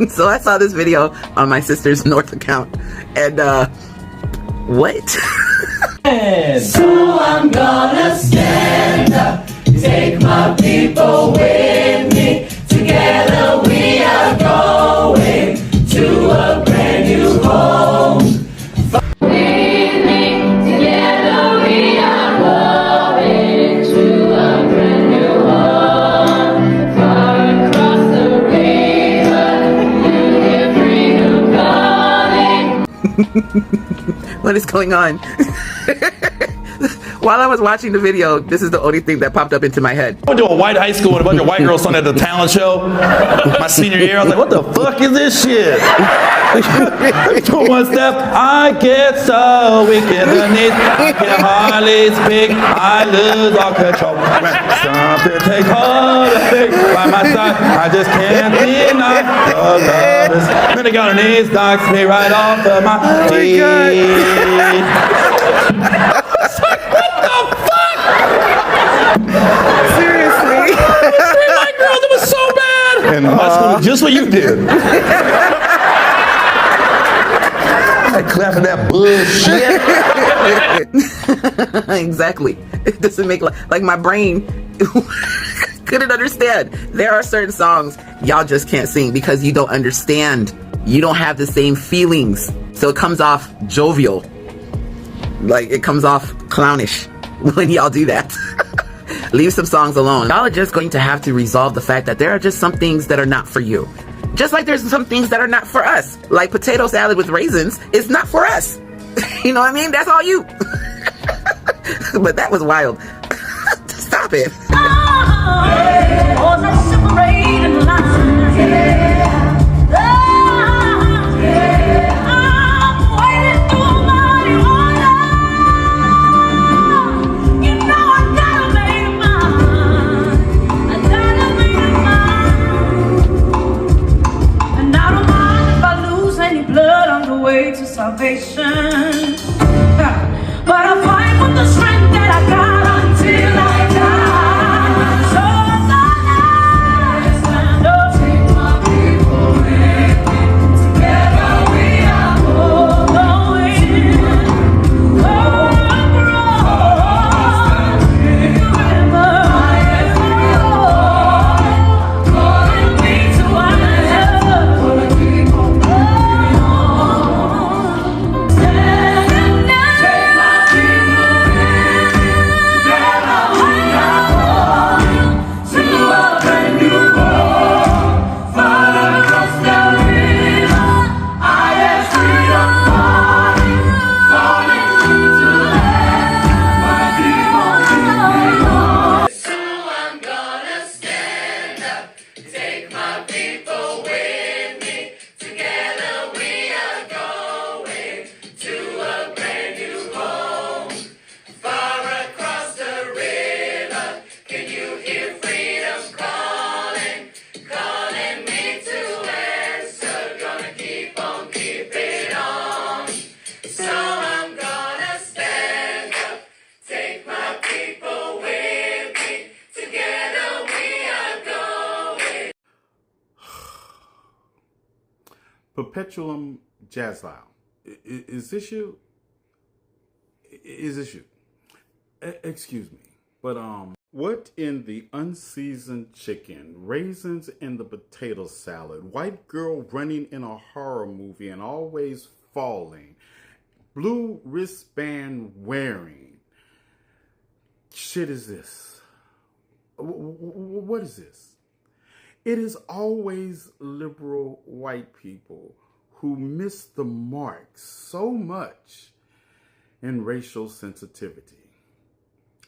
So I saw this video on my sister's North account, and what? So I'm gonna stand up, take my people with me. Together we are going to a brand new home. Together we are going to a brand new home. Far across the river, you hear freedom calling. What is going on? While I was watching the video, this is the only thing that popped up into my head. I went to a white high school and a bunch of white girls sung at the talent show. My senior year, I was like, what the fuck is this shit? For one step, I get so weak in the knees, I can hardly speak, I lose all control. When something takes hold of me by my side, I just can't deny your love is. Then I got her knees, knocks me right off of my feet. Seriously? My girl, that was so bad. And high school, just what you did. I clapping that bullshit. Exactly. It doesn't make like my brain couldn't understand. There are certain songs y'all just can't sing because you don't understand. You don't have the same feelings. So it comes off jovial. Like it comes off clownish when y'all do that. Leave some songs alone. Y'all are just going to have to resolve the fact that there are just some things that are not for you. Just like there's some things that are not for us. Like potato salad with raisins is not for us. You know what I mean? That's all you. But that was wild. Stop it. To salvation, but I fight with the strength that I got until I die. So I'm gonna stand up, take my people with me. Together we are going across the river. Calling me to answer. Perpetuum Jazzloud. Is this you? Is this you? Excuse me. But what in the unseasoned chicken, raisins in the potato salad, white girl running in a horror movie and always falling, blue wristband wearing, shit is this? What is this? It is always liberal white people who miss the mark so much in racial sensitivity.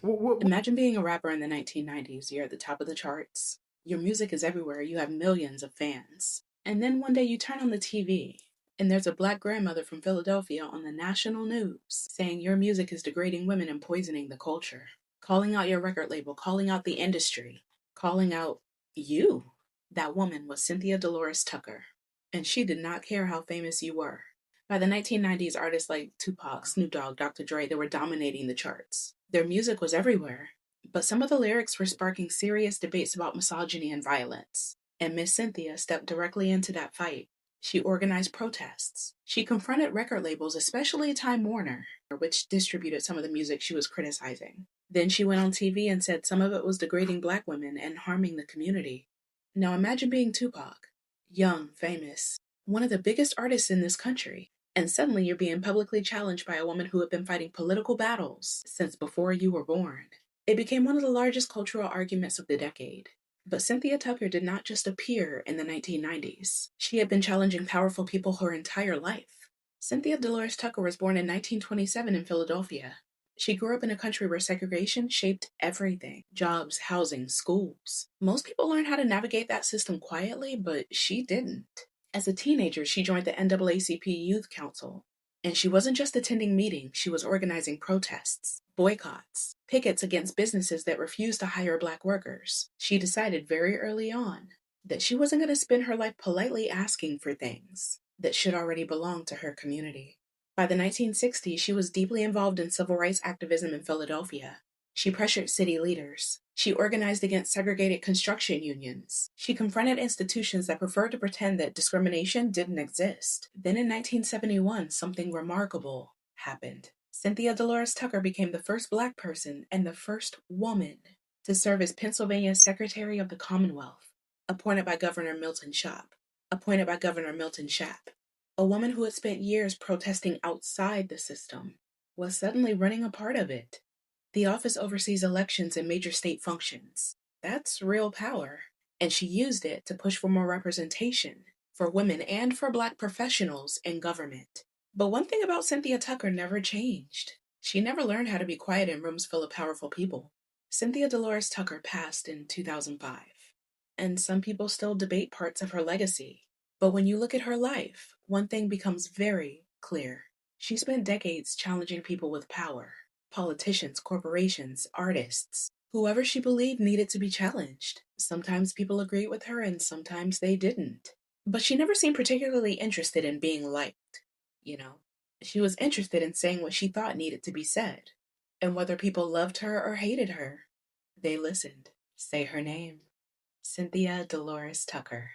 Imagine being a rapper in the 1990s. You're at the top of the charts. Your music is everywhere. You have millions of fans. And then one day you turn on the TV and there's a black grandmother from Philadelphia on the national news saying your music is degrading women and poisoning the culture. Calling out your record label, calling out the industry, calling out you. That woman was Cynthia Dolores Tucker, and she did not care how famous you were. By the 1990s, artists like Tupac, Snoop Dogg, Dr. Dre, they were dominating the charts. Their music was everywhere, but some of the lyrics were sparking serious debates about misogyny and violence. And Miss Cynthia stepped directly into that fight. She organized protests. She confronted record labels, especially Time Warner, which distributed some of the music she was criticizing. Then she went on TV and said some of it was degrading black women and harming the community. Now imagine being Tupac, young, famous, one of the biggest artists in this country, and suddenly you're being publicly challenged by a woman who had been fighting political battles since before you were born. It became one of the largest cultural arguments of the decade. But Cynthia Tucker did not just appear in the 1990s. She had been challenging powerful people her entire life. Cynthia Dolores Tucker was born in 1927 in Philadelphia. She grew up in a country where segregation shaped everything: jobs, housing, schools. Most people learned how to navigate that system quietly, but she didn't. As a teenager, she joined the NAACP Youth Council. And she wasn't just attending meetings, she was organizing protests, boycotts, pickets against businesses that refused to hire black workers. She decided very early on that she wasn't going to spend her life politely asking for things that should already belong to her community. By the 1960s, she was deeply involved in civil rights activism in Philadelphia. She pressured city leaders. She organized against segregated construction unions. She confronted institutions that preferred to pretend that discrimination didn't exist. Then in 1971, something remarkable happened. Cynthia Dolores Tucker became the first black person and the first woman to serve as Pennsylvania's Secretary of the Commonwealth, appointed by Governor Milton Schaap. A woman who had spent years protesting outside the system was suddenly running a part of it. The office oversees elections and major state functions. That's real power. And she used it to push for more representation for women and for black professionals in government. But one thing about Cynthia Tucker never changed. She never learned how to be quiet in rooms full of powerful people. Cynthia Dolores Tucker passed in 2005. And some people still debate parts of her legacy. But when you look at her life, one thing becomes very clear. She spent decades challenging people with power. Politicians, corporations, artists, whoever she believed needed to be challenged. Sometimes people agreed with her and sometimes they didn't. But she never seemed particularly interested in being liked, She was interested in saying what she thought needed to be said. And whether people loved her or hated her, they listened. Say her name. Cynthia Dolores Tucker.